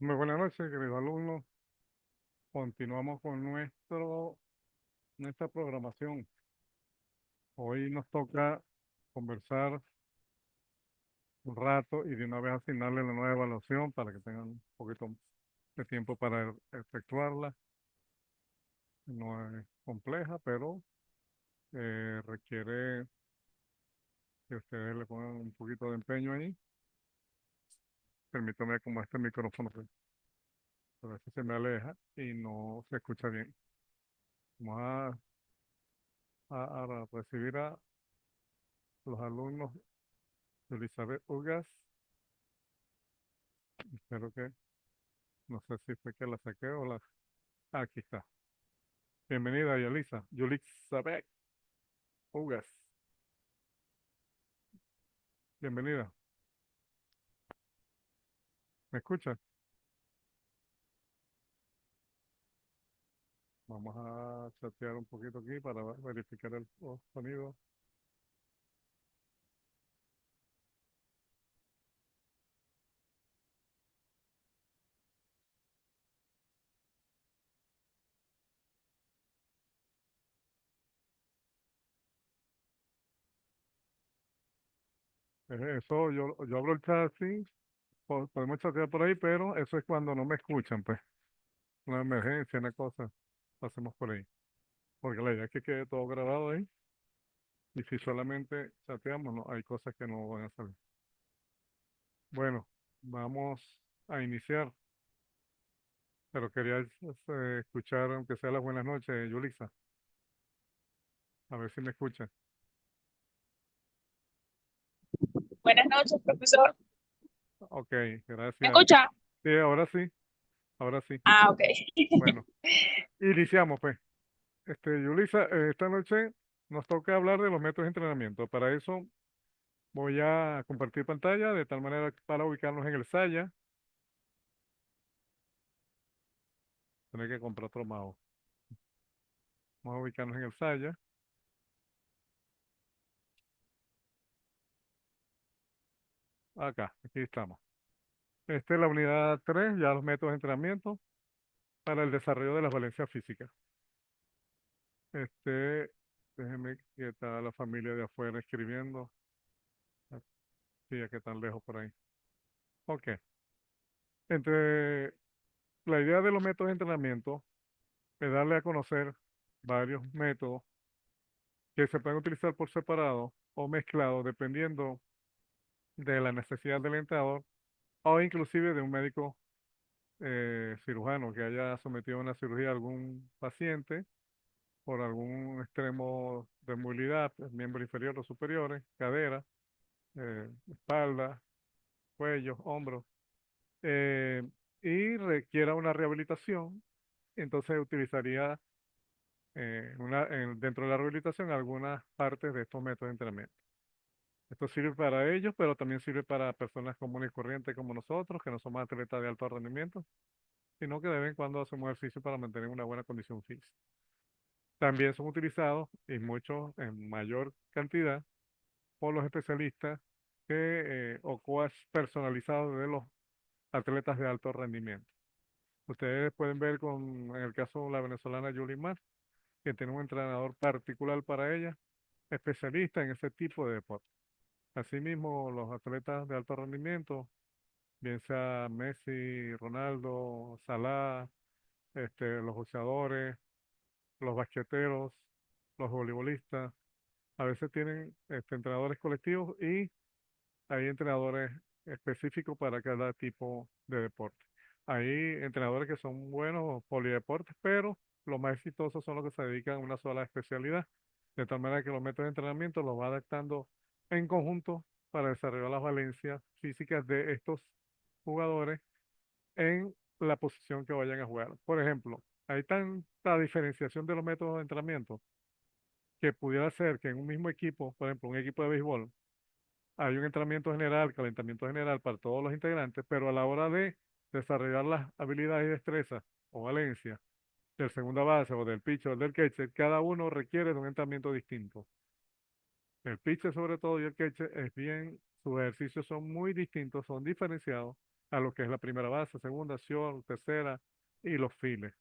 Muy buenas noches, queridos alumnos. Continuamos con nuestra programación. Hoy nos toca conversar un rato y de una vez asignarle la nueva evaluación para que tengan un poquito de tiempo para efectuarla. No es compleja, pero requiere que ustedes le pongan un poquito de empeño ahí. Permítame como este micrófono, pues, a veces se me aleja y no se escucha bien. Vamos a recibir a los alumnos de Elizabeth Ugas. Espero que, no sé si fue que la saqué o la... Aquí está. Bienvenida, Yulisa. Yulizabeth Ugas. Bienvenida. ¿Me escucha? Vamos a chatear un poquito aquí para verificar el sonido. Eso, yo abro el chat así, podemos chatear por ahí, pero eso es cuando no me escuchan, pues. Una emergencia, una cosa, lo hacemos por ahí. Porque la idea es que quede todo grabado ahí. Y si solamente chateamos, no, hay cosas que no van a salir. Bueno, vamos a iniciar. Pero quería escuchar, aunque sea las buenas noches, Yulisa. A ver si me escucha. Buenas noches, profesor. Ok, ¿Me gracias. escucha? Sí, ahora sí, ahora sí. Ah, ok. Bueno, iniciamos pues. Yulisa, esta noche nos toca hablar de los métodos de entrenamiento. Para eso voy a compartir pantalla de tal manera que para ubicarnos en el Saya. Tener que comprar otro mouse. Vamos a ubicarnos en el Saya. Acá, aquí estamos. Esta es la unidad 3, ya los métodos de entrenamiento para el desarrollo de las valencias físicas. Este, déjeme que está la familia de afuera escribiendo. Sí, ya que tan lejos por ahí. Ok. Entre la idea de los métodos de entrenamiento es darle a conocer varios métodos que se pueden utilizar por separado o mezclados dependiendo de la necesidad del entrenador o inclusive de un médico cirujano que haya sometido a una cirugía a algún paciente por algún extremo de movilidad, pues, miembros inferiores o superiores, cadera, espalda, cuello, hombros, eh, y requiera una rehabilitación, entonces utilizaría dentro de la rehabilitación algunas partes de estos métodos de entrenamiento. Esto sirve para ellos, pero también sirve para personas comunes y corrientes como nosotros, que no somos atletas de alto rendimiento, sino que de vez en cuando hacemos ejercicio para mantener una buena condición física. También son utilizados, y muchos en mayor cantidad, por los especialistas o coach personalizados de los atletas de alto rendimiento. Ustedes pueden ver en el caso de la venezolana Yuli Mar, que tiene un entrenador particular para ella, especialista en ese tipo de deporte. Asimismo, los atletas de alto rendimiento, bien sea Messi, Ronaldo, Salah, los boxeadores, los basqueteros, los voleibolistas, a veces tienen entrenadores colectivos y hay entrenadores específicos para cada tipo de deporte. Hay entrenadores que son buenos polideportes, pero los más exitosos son los que se dedican a una sola especialidad. De tal manera que los métodos de entrenamiento los va adaptando en conjunto para desarrollar las valencias físicas de estos jugadores en la posición que vayan a jugar. Por ejemplo, hay tanta diferenciación de los métodos de entrenamiento que pudiera ser que en un mismo equipo, por ejemplo, un equipo de béisbol, hay un entrenamiento general, calentamiento general para todos los integrantes, pero a la hora de desarrollar las habilidades y destrezas o valencias del segunda base o del pitcher o del catcher, cada uno requiere de un entrenamiento distinto. El pitcher sobre todo y el catcher sus ejercicios son muy distintos, son diferenciados a lo que es la primera base, segunda, short, tercera y los files.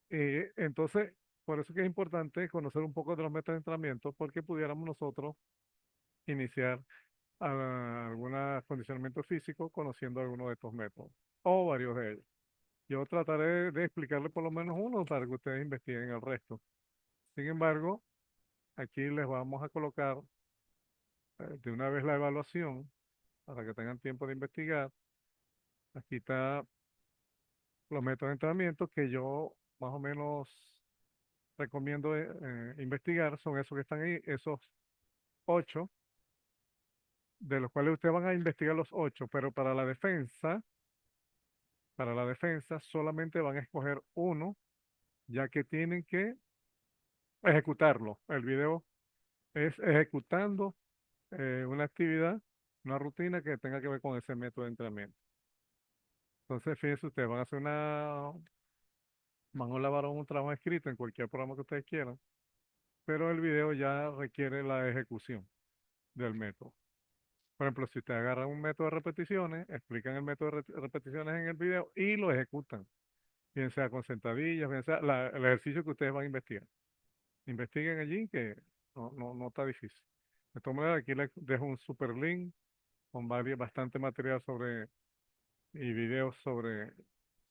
Entonces, por eso que es importante conocer un poco de los métodos de entrenamiento, porque pudiéramos nosotros iniciar algún acondicionamiento físico conociendo alguno de estos métodos o varios de ellos. Yo trataré de explicarle por lo menos uno para que ustedes investiguen el resto. Sin embargo, aquí les vamos a colocar de una vez la evaluación para que tengan tiempo de investigar. Aquí está los métodos de entrenamiento que yo más o menos recomiendo investigar. Son esos que están ahí, esos 8, de los cuales ustedes van a investigar los 8, pero para la defensa solamente van a escoger uno, ya que tienen que ejecutarlo. El video es ejecutando una actividad, una rutina que tenga que ver con ese método de entrenamiento. Entonces, fíjense ustedes, van a elaborar un trabajo escrito en cualquier programa que ustedes quieran, pero el video ya requiere la ejecución del método. Por ejemplo, si ustedes agarran un método de repeticiones, explican el método de repeticiones en el video y lo ejecutan, bien sea con sentadillas, bien sea el ejercicio que ustedes van a investigar. Investiguen allí que no está difícil. De todas maneras, aquí les dejo un super link con bastante material y videos sobre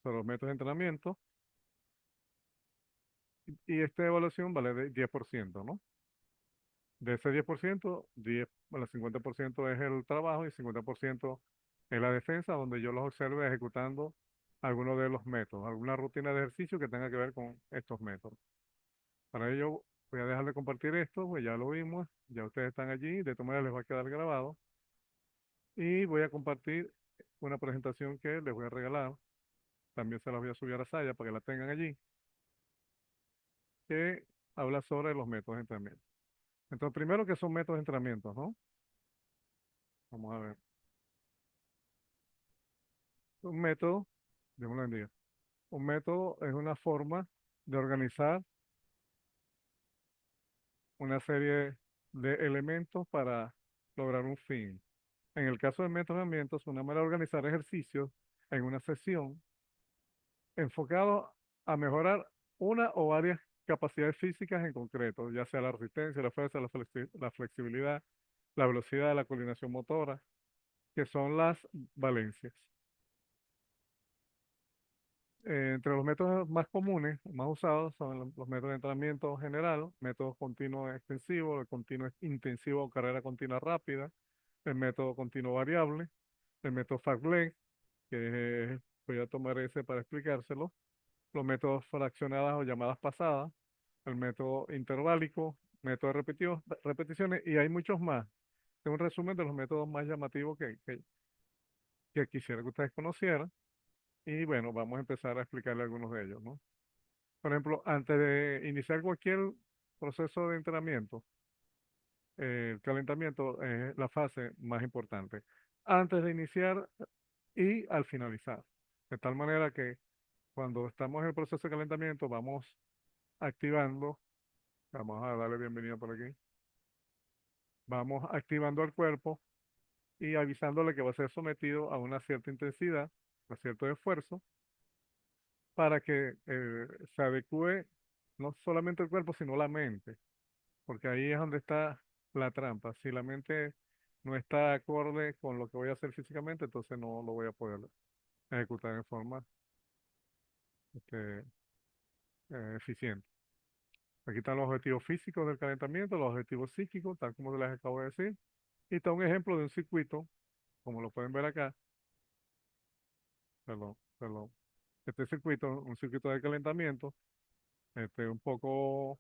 los métodos de entrenamiento. Y esta evaluación vale de 10%, ¿no? De ese 10%, bueno, el 50% es el trabajo y 50% es la defensa, donde yo los observe ejecutando algunos de los métodos, alguna rutina de ejercicio que tenga que ver con estos métodos. Para ello, voy a dejar de compartir esto, pues ya lo vimos, ya ustedes están allí, de todas maneras les va a quedar grabado. Y voy a compartir una presentación que les voy a regalar, también se las voy a subir a Saya para que la tengan allí, que habla sobre los métodos de entrenamiento. Entonces, primero, ¿qué son métodos de entrenamiento, no? Vamos a ver. Un método, Dios me lo bendiga. Un método es una forma de organizar una serie de elementos para lograr un fin. En el caso de métodos de entrenamiento, es una manera de organizar ejercicios en una sesión enfocado a mejorar una o varias capacidades físicas en concreto, ya sea la resistencia, la fuerza, la flexibilidad, la velocidad, la coordinación motora, que son las valencias. Entre los métodos más comunes, más usados, son los métodos de entrenamiento general, métodos continuo extensivo, el continuo intensivo o carrera continua rápida, el método continuo variable, el método FACLEG, que voy a tomar ese para explicárselo, los métodos fraccionadas o llamadas pasadas, el método interválico, método de repeticiones, y hay muchos más. Es un resumen de los métodos más llamativos que quisiera que ustedes conocieran. Y bueno, vamos a empezar a explicarle algunos de ellos, ¿no? Por ejemplo, antes de iniciar cualquier proceso de entrenamiento, el calentamiento es la fase más importante. Antes de iniciar y al finalizar. De tal manera que cuando estamos en el proceso de calentamiento, vamos activando, vamos a darle bienvenida por aquí, vamos activando al cuerpo y avisándole que va a ser sometido a una cierta intensidad, a cierto esfuerzo, para que se adecue no solamente el cuerpo, sino la mente, porque ahí es donde está la trampa. Si la mente no está acorde con lo que voy a hacer físicamente, entonces no lo voy a poder ejecutar en forma este, eficiente. Aquí están los objetivos físicos del calentamiento, los objetivos psíquicos, tal como les acabo de decir. Y está un ejemplo de un circuito, como lo pueden ver acá. Perdón. Este circuito, un circuito de calentamiento, un poco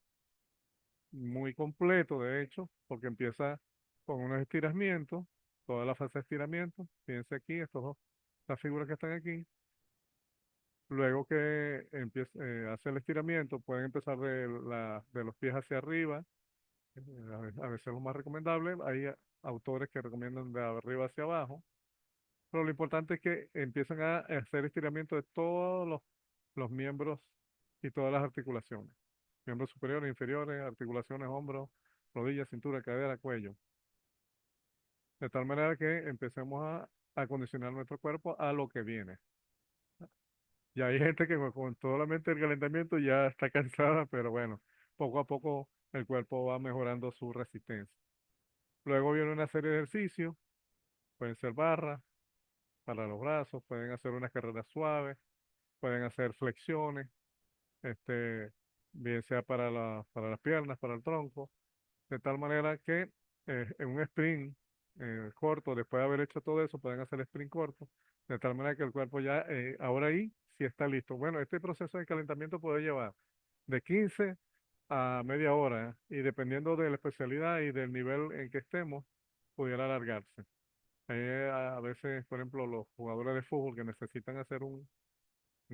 muy completo, de hecho, porque empieza con unos estiramientos, toda la fase de estiramiento. Fíjense aquí, estas figuras que están aquí. Luego que empieza, hace el estiramiento, pueden empezar de los pies hacia arriba. A veces es lo más recomendable. Hay autores que recomiendan de arriba hacia abajo. Pero lo importante es que empiezan a hacer estiramiento de todos los miembros y todas las articulaciones. Miembros superiores, inferiores, articulaciones, hombros, rodillas, cintura, cadera, cuello. De tal manera que empecemos a acondicionar nuestro cuerpo a lo que viene. Y hay gente que con solamente el calentamiento ya está cansada, pero bueno, poco a poco el cuerpo va mejorando su resistencia. Luego viene una serie de ejercicios, pueden ser barras para los brazos, pueden hacer unas carreras suaves, pueden hacer flexiones, este, bien sea para las piernas, para el tronco, de tal manera que en un sprint corto, después de haber hecho todo eso, pueden hacer sprint corto, de tal manera que el cuerpo ya, ahora ahí, sí está listo. Bueno, este proceso de calentamiento puede llevar de 15 a media hora, y dependiendo de la especialidad y del nivel en que estemos, pudiera alargarse. A veces, por ejemplo, los jugadores de fútbol que necesitan hacer un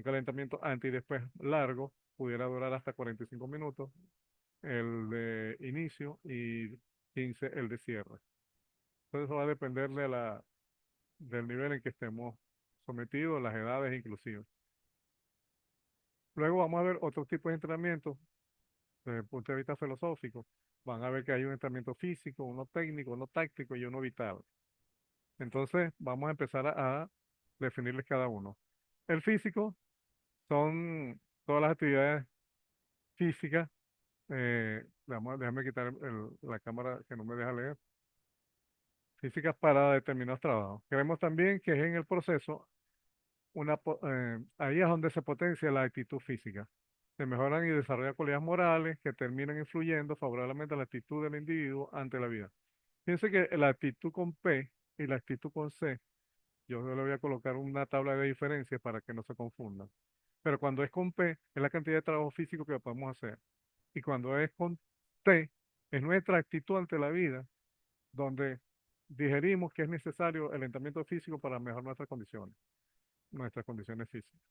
calentamiento antes y después largo, pudiera durar hasta 45 minutos el de inicio y 15 el de cierre. Entonces eso va a depender del nivel en que estemos sometidos, las edades inclusive. Luego vamos a ver otros tipos de entrenamiento desde el punto de vista filosófico. Van a ver que hay un entrenamiento físico, uno técnico, uno táctico y uno vital. Entonces vamos a empezar a definirles cada uno. El físico son todas las actividades físicas. Déjame quitar la cámara que no me deja leer. Físicas para determinados trabajos. Creemos también que es en el proceso, ahí es donde se potencia la actitud física. Se mejoran y desarrollan cualidades morales que terminan influyendo favorablemente a la actitud del individuo ante la vida. Fíjense que la actitud con P y la actitud con C, yo le voy a colocar una tabla de diferencias para que no se confundan. Pero cuando es con P, es la cantidad de trabajo físico que podemos hacer. Y cuando es con T, es nuestra actitud ante la vida, donde digerimos que es necesario el entrenamiento físico para mejorar nuestras condiciones físicas.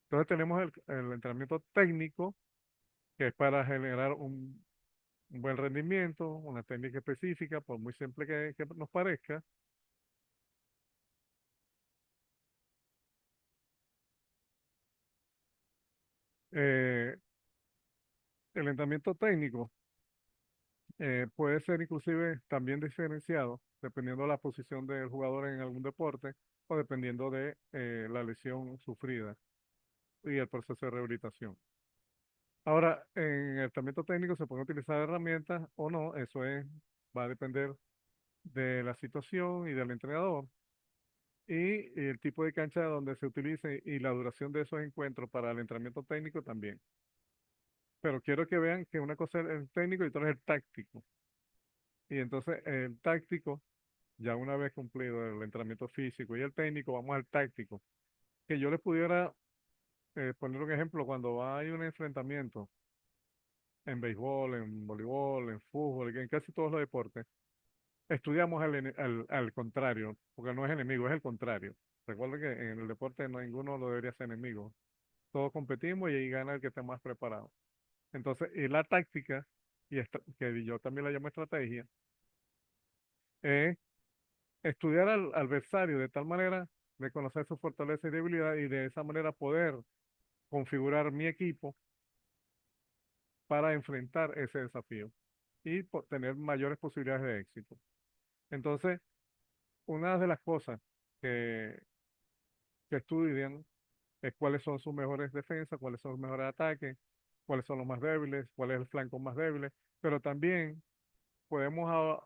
Entonces tenemos el entrenamiento técnico, que es para generar un buen rendimiento, una técnica específica, por muy simple que nos parezca. Eh, el entrenamiento técnico puede ser inclusive también diferenciado dependiendo de la posición del jugador en algún deporte o dependiendo de la lesión sufrida y el proceso de rehabilitación. Ahora, en el tratamiento técnico se pueden utilizar herramientas o no, va a depender de la situación y del entrenador y el tipo de cancha donde se utilice y la duración de esos encuentros para el entrenamiento técnico también. Pero quiero que vean que una cosa es el técnico y otra es el táctico. Y entonces el táctico, ya una vez cumplido el entrenamiento físico y el técnico, vamos al táctico. Que yo les pudiera poner un ejemplo cuando hay un enfrentamiento en béisbol, en voleibol, en fútbol, en casi todos los deportes, estudiamos al contrario, porque no es enemigo, es el contrario. Recuerda que en el deporte no ninguno lo debería ser enemigo. Todos competimos y ahí gana el que esté más preparado. Entonces, y la táctica, que yo también la llamo estrategia, es estudiar al adversario de tal manera de conocer su fortaleza y debilidad y de esa manera poder configurar mi equipo para enfrentar ese desafío y tener mayores posibilidades de éxito. Entonces, una de las cosas que, que estudian es cuáles son sus mejores defensas, cuáles son sus mejores ataques, cuáles son los más débiles, cuál es el flanco más débil, pero también podemos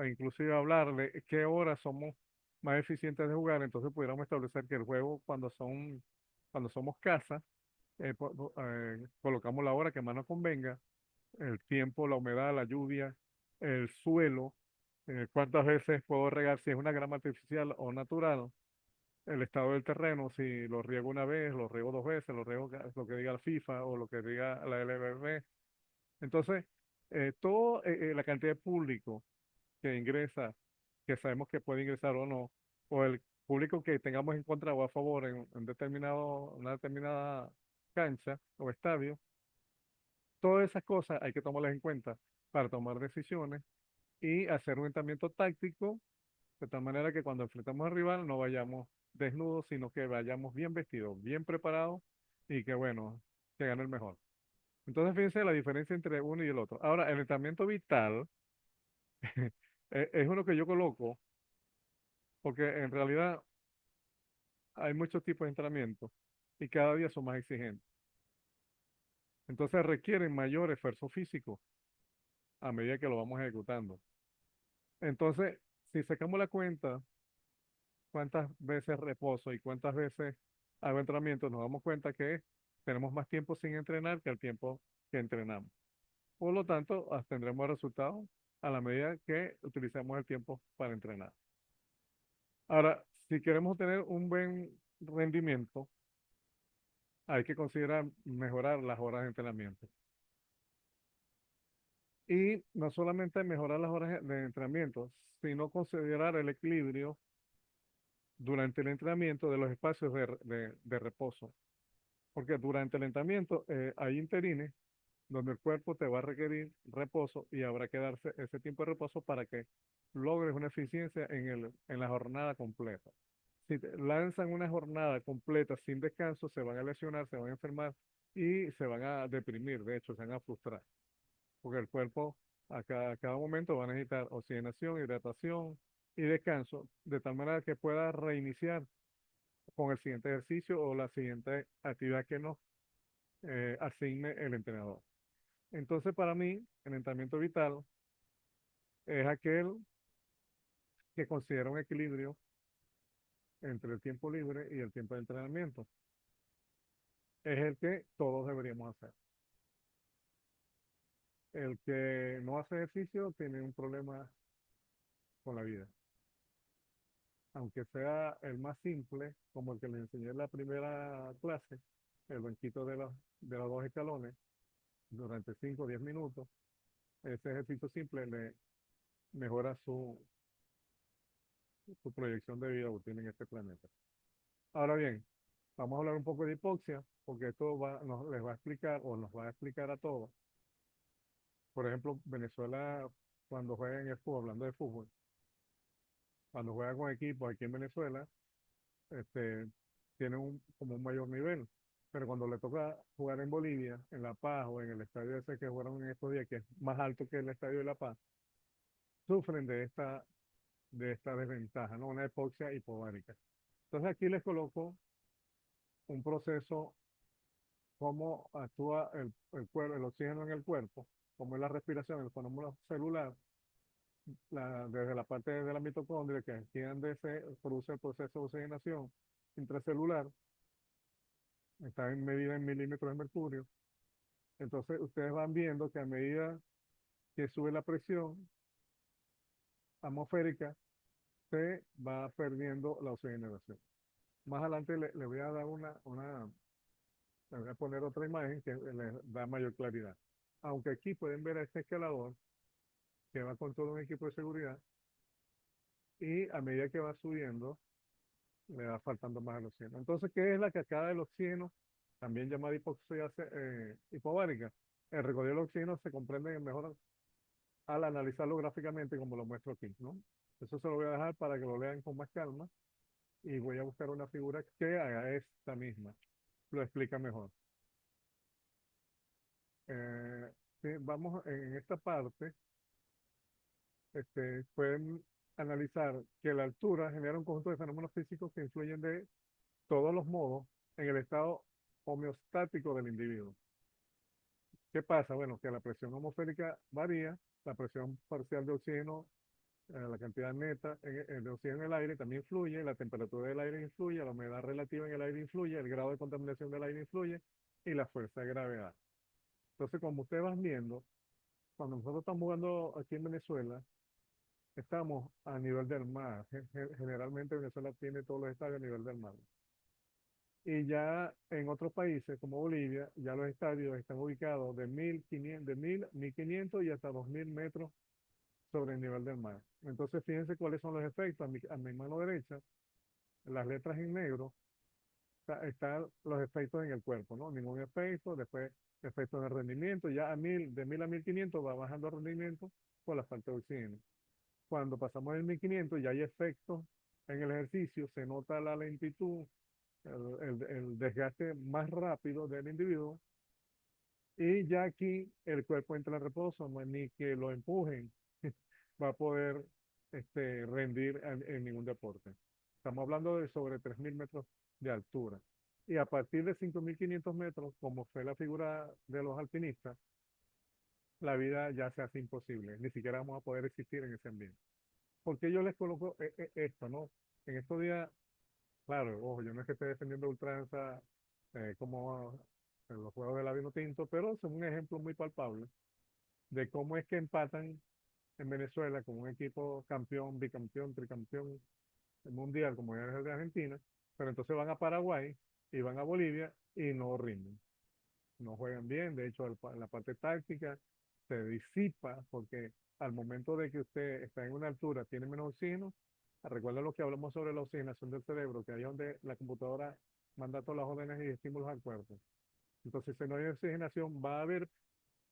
inclusive hablar de qué horas somos más eficientes de jugar, entonces pudiéramos establecer que el juego cuando somos casa, colocamos la hora que más nos convenga, el tiempo, la humedad, la lluvia, el suelo, cuántas veces puedo regar, si es una grama artificial o natural, el estado del terreno, si lo riego una vez, lo riego dos veces, lo riego lo que diga la FIFA o lo que diga la LBB. Entonces, todo la cantidad de público que ingresa, que sabemos que puede ingresar o no, o el público que tengamos en contra o a favor una determinada cancha o estadio, todas esas cosas hay que tomarlas en cuenta para tomar decisiones y hacer un entrenamiento táctico de tal manera que cuando enfrentamos al rival no vayamos desnudos, sino que vayamos bien vestidos, bien preparados y que bueno, que gane el mejor. Entonces fíjense la diferencia entre uno y el otro. Ahora, el entrenamiento vital es uno que yo coloco porque en realidad hay muchos tipos de entrenamiento y cada día son más exigentes. Entonces requieren mayor esfuerzo físico a medida que lo vamos ejecutando. Entonces, si sacamos la cuenta, cuántas veces reposo y cuántas veces hago entrenamiento, nos damos cuenta que tenemos más tiempo sin entrenar que el tiempo que entrenamos. Por lo tanto, tendremos resultados a la medida que utilicemos el tiempo para entrenar. Ahora, si queremos tener un buen rendimiento, hay que considerar mejorar las horas de entrenamiento. Y no solamente mejorar las horas de entrenamiento, sino considerar el equilibrio durante el entrenamiento de los espacios de reposo. Porque durante el entrenamiento hay interines donde el cuerpo te va a requerir reposo y habrá que darse ese tiempo de reposo para que logres una eficiencia en la jornada completa. Si te lanzan una jornada completa sin descanso, se van a lesionar, se van a enfermar y se van a deprimir, de hecho, se van a frustrar, porque el cuerpo a cada momento va a necesitar oxigenación, hidratación y descanso, de tal manera que pueda reiniciar con el siguiente ejercicio o la siguiente actividad que nos asigne el entrenador. Entonces, para mí, el entrenamiento vital es aquel que considera un equilibrio entre el tiempo libre y el tiempo de entrenamiento. Es el que todos deberíamos hacer. El que no hace ejercicio tiene un problema con la vida. Aunque sea el más simple, como el que le enseñé en la primera clase, el banquito de los dos escalones, durante 5 o 10 minutos, ese ejercicio simple le mejora su proyección de vida útil en este planeta. Ahora bien, vamos a hablar un poco de hipoxia, porque esto les va a explicar o nos va a explicar a todos. Por ejemplo, Venezuela, cuando juega en el fútbol, hablando de fútbol, cuando juega con equipos aquí en Venezuela, este, tiene como un mayor nivel. Pero cuando le toca jugar en Bolivia, en La Paz o en el estadio ese que jugaron en estos días, que es más alto que el estadio de La Paz, sufren de esta desventaja, ¿no? Una hipoxia hipovárica. Entonces aquí les coloco un proceso, cómo actúa el cuerpo, el oxígeno en el cuerpo, cómo es la respiración, el fenómeno celular, desde la parte de la mitocondria, que aquí es donde se produce el proceso de oxigenación intracelular, está en medida en milímetros de mercurio. Entonces ustedes van viendo que a medida que sube la presión atmosférica, se va perdiendo la oxigenación. Más adelante le voy a dar le voy a poner otra imagen que les da mayor claridad. Aunque aquí pueden ver a este escalador que va con todo un equipo de seguridad y a medida que va subiendo, le va faltando más el oxígeno. Entonces, ¿qué es la cascada del oxígeno? También llamada hipoxia hipovárica. El recorrido del oxígeno se comprende mejor al analizarlo gráficamente como lo muestro aquí, ¿no? Eso se lo voy a dejar para que lo lean con más calma y voy a buscar una figura que haga esta misma. Lo explica mejor. Eh, sí, vamos en esta parte, pueden analizar que la altura genera un conjunto de fenómenos físicos que influyen de todos los modos en el estado homeostático del individuo. ¿Qué pasa? Bueno, que la presión atmosférica varía, la presión parcial de oxígeno, la cantidad neta de oxígeno en el aire también influye, la temperatura del aire influye, la humedad relativa en el aire influye, el grado de contaminación del aire influye y la fuerza de gravedad. Entonces, como ustedes van viendo, cuando nosotros estamos jugando aquí en Venezuela, estamos a nivel del mar. Generalmente Venezuela tiene todos los estadios a nivel del mar. Y ya en otros países como Bolivia, ya los estadios están ubicados de 1500, de 1000, 1500 y hasta 2000 metros sobre el nivel del mar. Entonces, fíjense cuáles son los efectos. A mi mano derecha, las letras en negro, están los efectos en el cuerpo, ¿no? Ningún efecto, después efectos en el rendimiento, ya de 1000 a 1500 va bajando el rendimiento por la falta de oxígeno. Cuando pasamos el 1500 ya hay efectos en el ejercicio, se nota la lentitud, el desgaste más rápido del individuo y ya aquí el cuerpo entra en reposo, no es ni que lo empujen, va a poder rendir en ningún deporte. Estamos hablando de sobre 3.000 metros de altura. Y a partir de 5.500 metros, como fue la figura de los alpinistas, la vida ya se hace imposible. Ni siquiera vamos a poder existir en ese ambiente. ¿Por qué yo les coloco esto, no? En estos días, claro, ojo, yo no es que esté defendiendo a ultranza como en los juegos de la vino tinto, pero son un ejemplo muy palpable de cómo es que empatan en Venezuela con un equipo campeón, bicampeón, tricampeón mundial como es el de Argentina, pero entonces van a Paraguay y van a Bolivia y no rinden, no juegan bien, de hecho la parte táctica se disipa porque al momento de que usted está en una altura, tiene menos oxígeno, recuerda lo que hablamos sobre la oxigenación del cerebro, que ahí es donde la computadora manda todas las órdenes y estímulos al cuerpo. Entonces, si no hay oxigenación, va a haber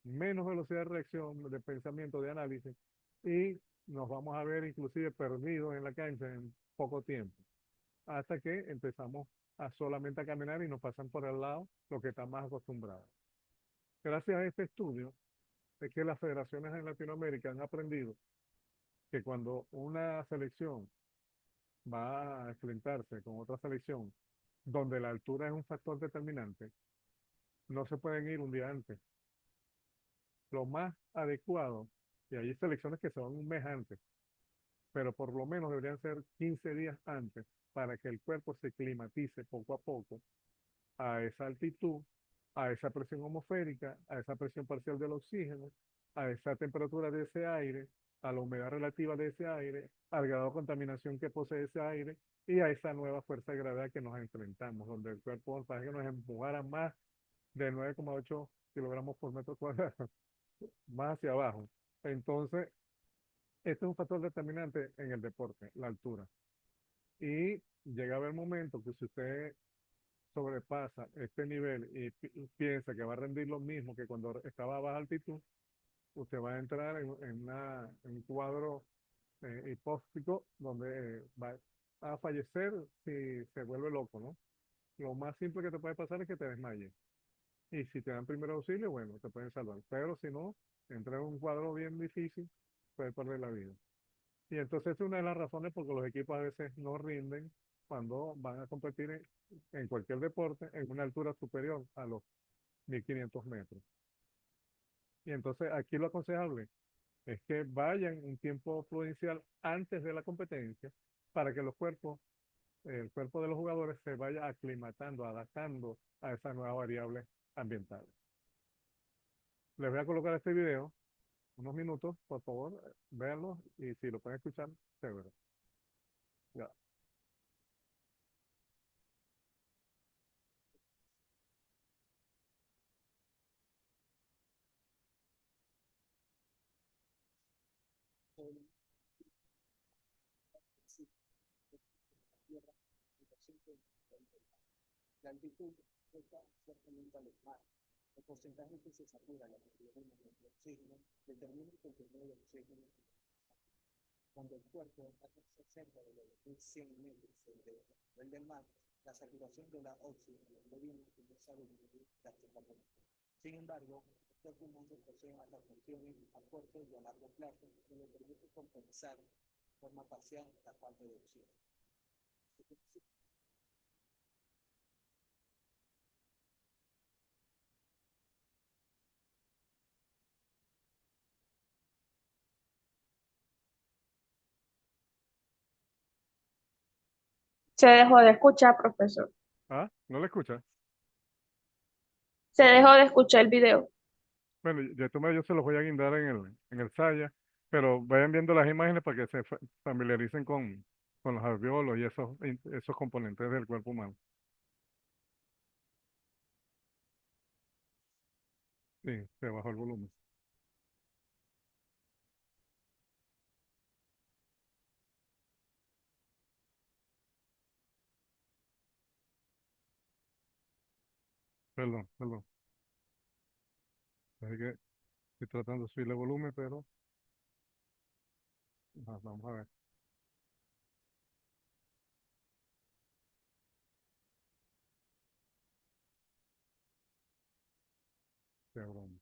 menos velocidad de reacción, de pensamiento, de análisis, y nos vamos a ver inclusive perdidos en la cancha en poco tiempo, hasta que empezamos a solamente a caminar y nos pasan por el lado los que están más acostumbrados. Gracias a este estudio es que las federaciones en Latinoamérica han aprendido que cuando una selección va a enfrentarse con otra selección donde la altura es un factor determinante, no se pueden ir un día antes. Lo más adecuado, y hay selecciones que se van un mes antes, pero por lo menos deberían ser 15 días antes para que el cuerpo se climatice poco a poco a esa altitud, a esa presión atmosférica, a esa presión parcial del oxígeno, a esa temperatura de ese aire, a la humedad relativa de ese aire, al grado de contaminación que posee ese aire y a esa nueva fuerza de gravedad que nos enfrentamos, donde el cuerpo parece que nos empujara más de 9,8 kilogramos por metro cuadrado, más hacia abajo. Entonces, este es un factor determinante en el deporte, la altura. Y llega a haber momentos que si usted sobrepasa este nivel y piensa que va a rendir lo mismo que cuando estaba a baja altitud, usted va a entrar en un cuadro hipóxico donde va a fallecer si se vuelve loco, ¿no? Lo más simple que te puede pasar es que te desmayes. Y si te dan primer auxilio, bueno, te pueden salvar. Pero si no, entras en un cuadro bien difícil, puedes perder la vida. Y entonces es una de las razones por que los equipos a veces no rinden cuando van a competir en cualquier deporte en una altura superior a los 1.500 metros. Y entonces aquí lo aconsejable es que vayan un tiempo prudencial antes de la competencia para que el cuerpo de los jugadores se vaya aclimatando, adaptando a esas nuevas variables ambientales. Les voy a colocar este video, unos minutos, por favor, véanlo y si lo pueden escuchar, chévere. Ya. La altitud está ciertamente alejada. El porcentaje que se satura la cantidad de oxígeno determina el contenido de oxígeno. Cuando el cuerpo está cerca de los 1.100 metros sobre el nivel del mar, la saturación de la oxígeno no comienza a disminuir drásticamente. Sin embargo, estos pulmones poseen adaptaciones a corto y a largo plazo que le permiten compensar de forma parcial la falta de oxígeno. Se dejó de escuchar, profesor. Ah, ¿no lo escuchas? Se dejó de escuchar el video. Bueno, de todas maneras yo se los voy a guindar en el Saya, pero vayan viendo las imágenes para que se familiaricen con los alveolos y esos componentes del cuerpo humano. Sí, se bajó el volumen. Perdón, perdón. Así que estoy tratando de subirle el volumen, pero vamos a ver. Qué broma.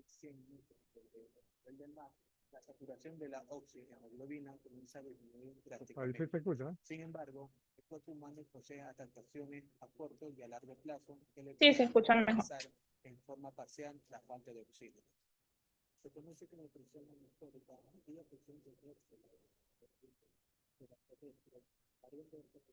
100 metros del mar, la saturación de la oxigenoglobina comienza a disminuir Ahí sí drásticamente. se escucha, ¿eh? Sin embargo, el cuerpo humano posee adaptaciones a corto y a largo plazo que le Sí, se permiten escucha mejor. compensar en forma parcial la falta de oxígeno. Se conoce como presión atmosférica aquella presión que ejerce la terrestre, variando en la presión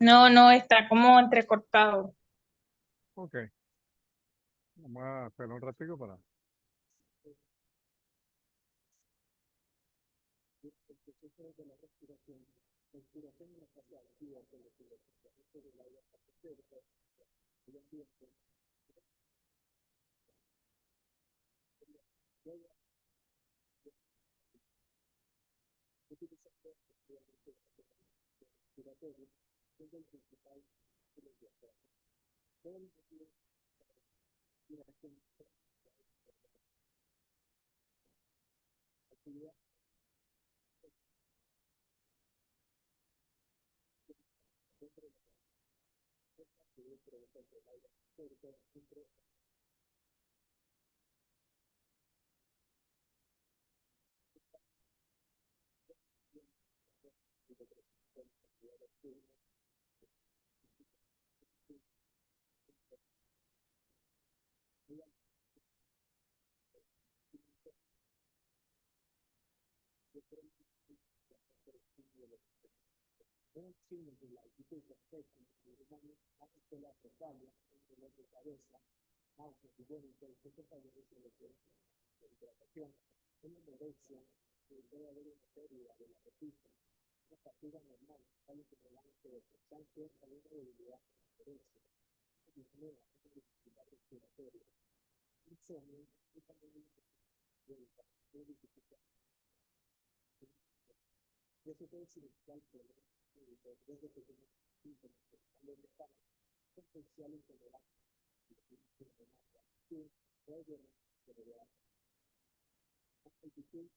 No, no, está como entrecortado. Ok, vamos a hacerlo un ratico para... de la respiración. La respiración en la fase activa de la respiración del aire atmosférico, el ambiente, utilizando respiratorio, es el principal de los diafragmas. Todo el motivo de la respiración actividad que debe provocar el aire atmosférico entre un signo de la actitud perfecta en el humano, más que la cesárea, el dolor de cabeza, náuseas y vómitos, que favorece la hidratación, una anorexia, que puede haber una pérdida de la apetito, una fatiga normal, tal como el avance de cansancio o una debilidad de la anorexia, una disnea, una dificultad respiratoria, insomnio, y también una dificultad. Y eso puede significar problemas desde pequeños síntomas de salud mental, potencial intolerancia, que puede generar actitud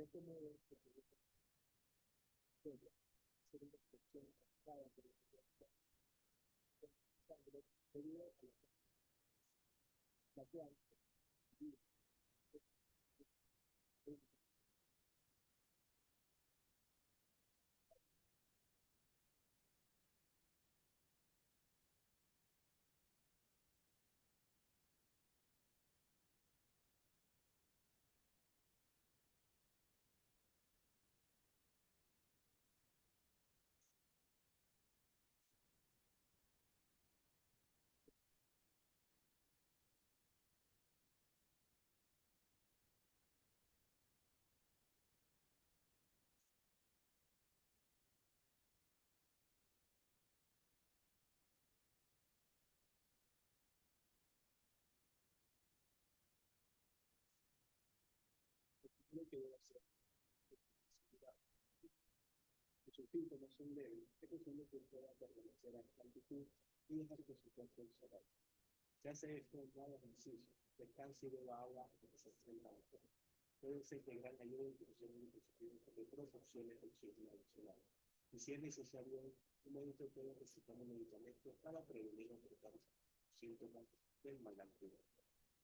de este modo se puede hacer una excepción cada de la sangre debido a la cual lo que debe hacer sus síntomas son leves, es posible que pueda permanecer a la altitud y dejar que su cuerpo se vaya. Se hace esto en cada ejercicio, descanse y beba agua porque se enfrenta a la fuerza. Puede ser de gran ayuda en función de dispositivos que proporcione oxígeno adicional. Y si es necesario, un médico puede recetar un medicamento para prevenir o tratar síntomas del mal altura.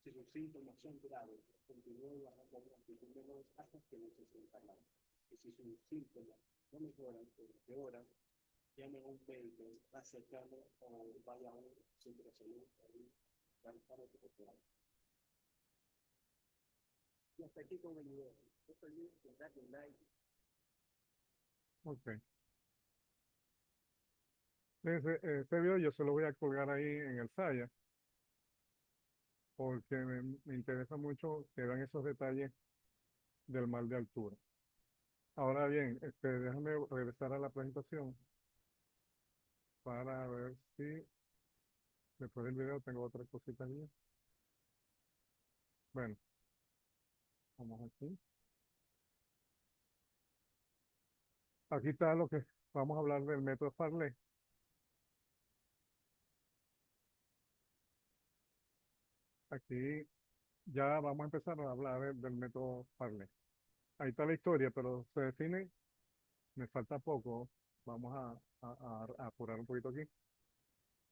Si sus síntomas son graves, continúe bajando una actitud menor hasta que no se sienta mal. Y si sus síntomas no mejoran o empeoran, llame a un médico más cercano o vaya a un centro de salud para recuperar. Y hasta aquí con el video. No te olvides de darle like. Ok. Este video yo se lo voy a colgar ahí en el Saya, porque me interesa mucho que vean esos detalles del mal de altura. Ahora bien, déjame regresar a la presentación para ver si después del video tengo otras cositas aquí. Bueno, vamos aquí. Aquí está lo que vamos a hablar del método Farley. Aquí ya vamos a empezar a hablar del método Farley. Ahí está la historia, pero se define, me falta poco. Vamos a apurar un poquito aquí.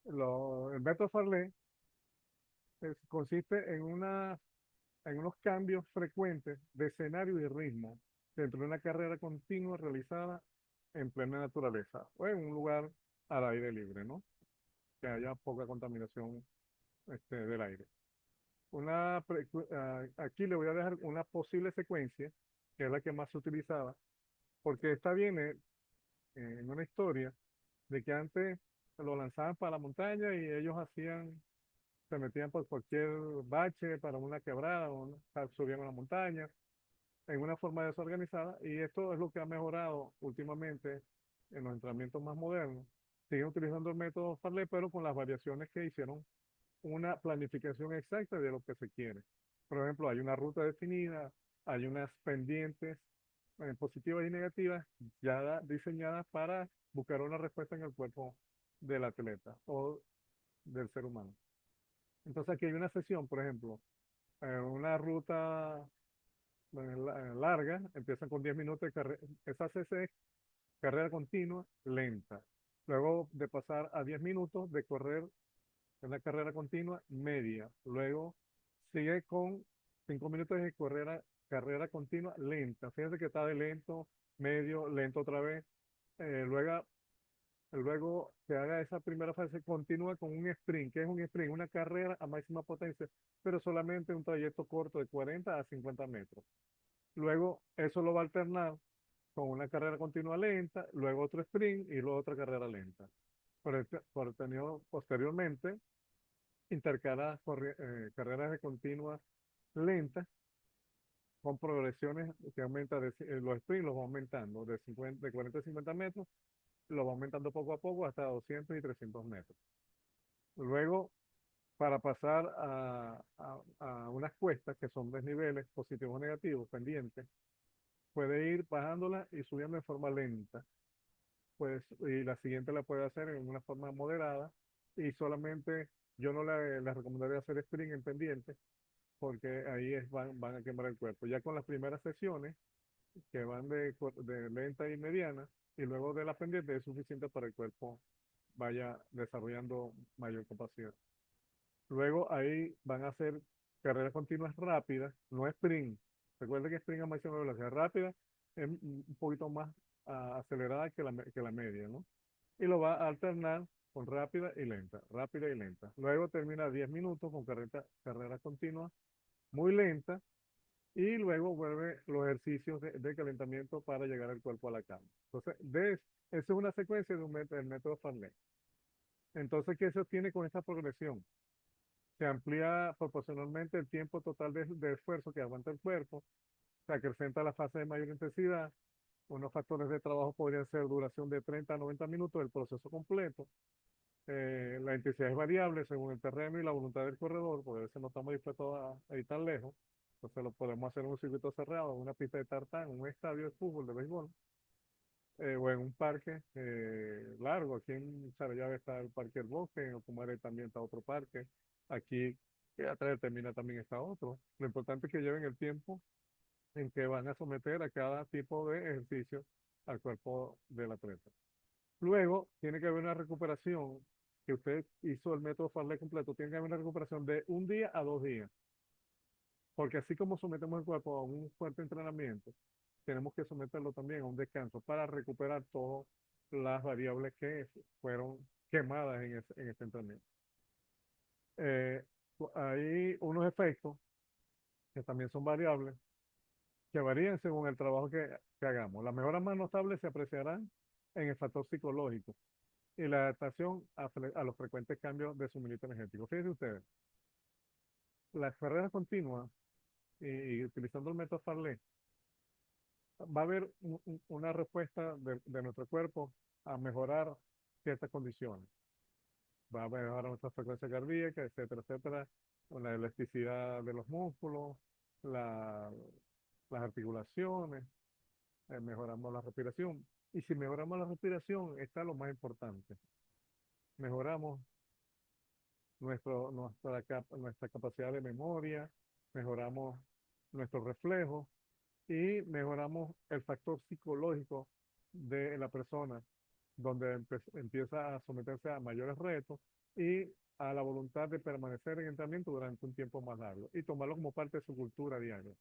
El método Farley consiste en unos cambios frecuentes de escenario y ritmo dentro de una carrera continua realizada en plena naturaleza o en un lugar al aire libre, ¿no? Que haya poca contaminación del aire. Aquí le voy a dejar una posible secuencia, que es la que más se utilizaba, porque esta viene en una historia de que antes lo lanzaban para la montaña y ellos se metían por cualquier bache para una quebrada o subían a la montaña en una forma desorganizada, y esto es lo que ha mejorado últimamente en los entrenamientos más modernos. Siguen utilizando el método Farley, pero con las variaciones que hicieron una planificación exacta de lo que se quiere. Por ejemplo, hay una ruta definida, hay unas pendientes positivas y negativas ya diseñadas para buscar una respuesta en el cuerpo del atleta o del ser humano. Entonces aquí hay una sesión, por ejemplo, una ruta larga, empiezan con 10 minutos de carrera, esa CC es carrera continua lenta. Luego de pasar a 10 minutos de correr en la carrera continua media. Luego sigue con 5 minutos de carrera continua lenta. Fíjense que está de lento, medio, lento otra vez. Luego, luego que haga esa primera fase, continúa con un sprint. ¿Qué es un sprint? Una carrera a máxima potencia, pero solamente un trayecto corto de 40 a 50 metros. Luego eso lo va a alternar con una carrera continua lenta, luego otro sprint y luego otra carrera lenta. Posteriormente, intercala carreras de continua lenta con progresiones que aumentan, los sprints los va aumentando de 40 a 50 metros, los va aumentando poco a poco hasta 200 y 300 metros. Luego, para pasar a unas cuestas que son desniveles positivos o negativos, pendientes, puede ir bajándola y subiendo en forma lenta. Pues, y la siguiente la puede hacer en una forma moderada y solamente yo no le recomendaría hacer sprint en pendiente porque ahí van a quemar el cuerpo. Ya con las primeras sesiones, que van de lenta y mediana, y luego de la pendiente es suficiente para que el cuerpo vaya desarrollando mayor capacidad. Luego ahí van a hacer carreras continuas rápidas, no sprint. Recuerden que sprint a máxima velocidad rápida es un poquito más acelerada que la media, ¿no? Y lo va a alternar con rápida y lenta. Luego termina 10 minutos con carrera continua muy lenta y luego vuelve los ejercicios de calentamiento para llegar el cuerpo a la cama. Entonces, esa es una secuencia del método Farley. Entonces, ¿qué se obtiene con esta progresión? Se amplía proporcionalmente el tiempo total de esfuerzo que aguanta el cuerpo, se acrecenta la fase de mayor intensidad. Unos factores de trabajo podrían ser duración de 30 a 90 minutos del proceso completo. La intensidad es variable según el terreno y la voluntad del corredor, porque a veces no estamos dispuestos a ir tan lejos. Entonces lo podemos hacer en un circuito cerrado, en una pista de tartán, en un estadio de fútbol, de béisbol, o en un parque largo. Aquí en Sarayave está el Parque El Bosque, en Ocumare también está otro parque. Aquí, que atrás de Termina también está otro. Lo importante es que lleven el tiempo en que van a someter a cada tipo de ejercicio al cuerpo del atleta. Luego, tiene que haber una recuperación, que usted hizo el método Farley completo, tiene que haber una recuperación de un día a 2 días, porque así como sometemos el cuerpo a un fuerte entrenamiento, tenemos que someterlo también a un descanso para recuperar todas las variables que fueron quemadas en este entrenamiento. Eh, Hay unos efectos que también son variables, que varían según el trabajo que hagamos. Las mejoras más notables se apreciarán en el factor psicológico y la adaptación a los frecuentes cambios de suministro energético. Fíjense ustedes, las carreras continuas y utilizando el método Farley va a haber una respuesta de nuestro cuerpo a mejorar ciertas condiciones. Va a mejorar nuestra frecuencia cardíaca, etcétera, etcétera, con la elasticidad de los músculos, la- las articulaciones, mejoramos la respiración. Y si mejoramos la respiración, está lo más importante. Mejoramos nuestra capacidad de memoria, mejoramos nuestros reflejos y mejoramos el factor psicológico de la persona, donde empieza a someterse a mayores retos y a la voluntad de permanecer en entrenamiento durante un tiempo más largo y tomarlo como parte de su cultura diaria.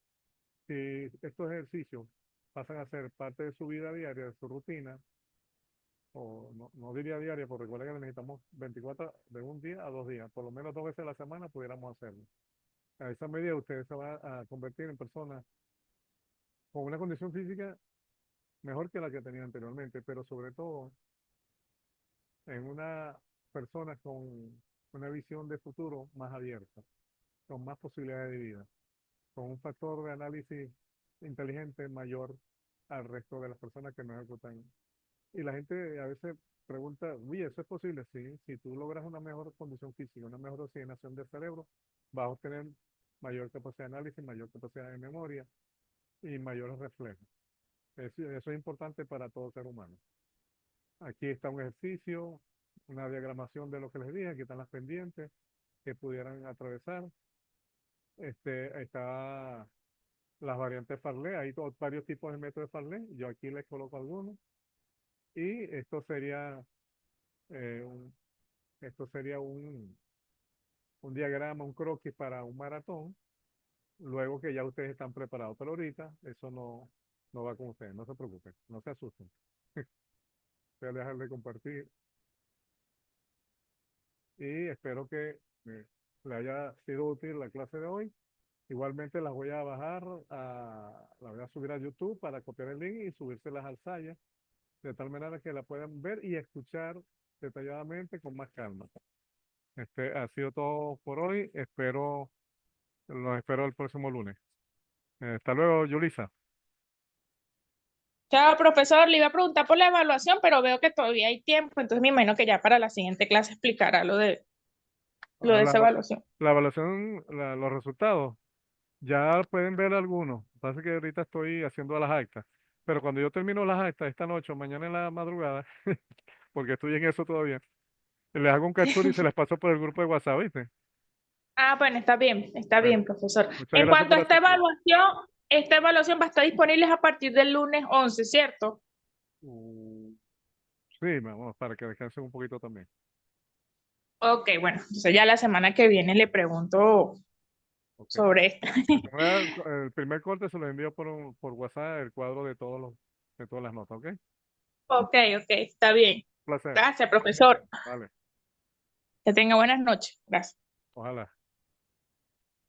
Si estos ejercicios pasan a ser parte de su vida diaria, de su rutina, o no diría diaria, porque recuerda que necesitamos 24 de un día a 2 días, por lo menos 2 veces a la semana pudiéramos hacerlo. A esa medida usted se va a convertir en persona con una condición física mejor que la que tenía anteriormente, pero sobre todo en una persona con una visión de futuro más abierta, con más posibilidades de vida, con un factor de análisis inteligente mayor al resto de las personas que nos ejecutan. Y la gente a veces pregunta, oye, ¿eso es posible? Sí, si tú logras una mejor condición física, una mejor oxigenación del cerebro, vas a obtener mayor capacidad de análisis, mayor capacidad de memoria y mayores reflejos. Eso es importante para todo ser humano. Aquí está un ejercicio, una diagramación de lo que les dije, aquí están las pendientes que pudieran atravesar. Está las variantes Farley, hay varios tipos de métodos de Farley, yo aquí les coloco algunos. Y eh, un, esto sería un diagrama, un croquis para un maratón, luego que ya ustedes están preparados. Pero ahorita eso no va con ustedes, no se preocupen, no se asusten. Voy a dejar de compartir y espero que le haya sido útil la clase de hoy. Igualmente las voy a bajar, las voy a subir a YouTube para copiar el link y subírselas al Saya, de tal manera que la puedan ver y escuchar detalladamente con más calma. Ha sido todo por hoy. Los espero el próximo lunes. Hasta luego, Yulisa. Chao, profesor. Le iba a preguntar por la evaluación, pero veo que todavía hay tiempo, entonces me imagino que ya para la siguiente clase explicará lo Ah, de esa evaluación. la evaluación, los resultados, ya pueden ver algunos. Lo que pasa es que ahorita estoy haciendo las actas. Pero cuando yo termino las actas esta noche o mañana en la madrugada, porque estoy en eso todavía, les hago un captura y se les paso por el grupo de WhatsApp, ¿viste? Ah, bueno, está Bueno, bien, profesor. muchas En gracias cuanto por a la atención. esta evaluación va a estar disponible a partir del lunes 11, ¿cierto? Mm, sí, vamos, para que descansen un poquito también. Ok, bueno, entonces ya la semana que viene le pregunto Ok. sobre esto. El primer corte se lo envío por WhatsApp, el cuadro de todas las notas, ¿ok? Ok, ok, está bien. Placer. Gracias, profesor. Vale. Que tenga buenas noches. Gracias. Ojalá.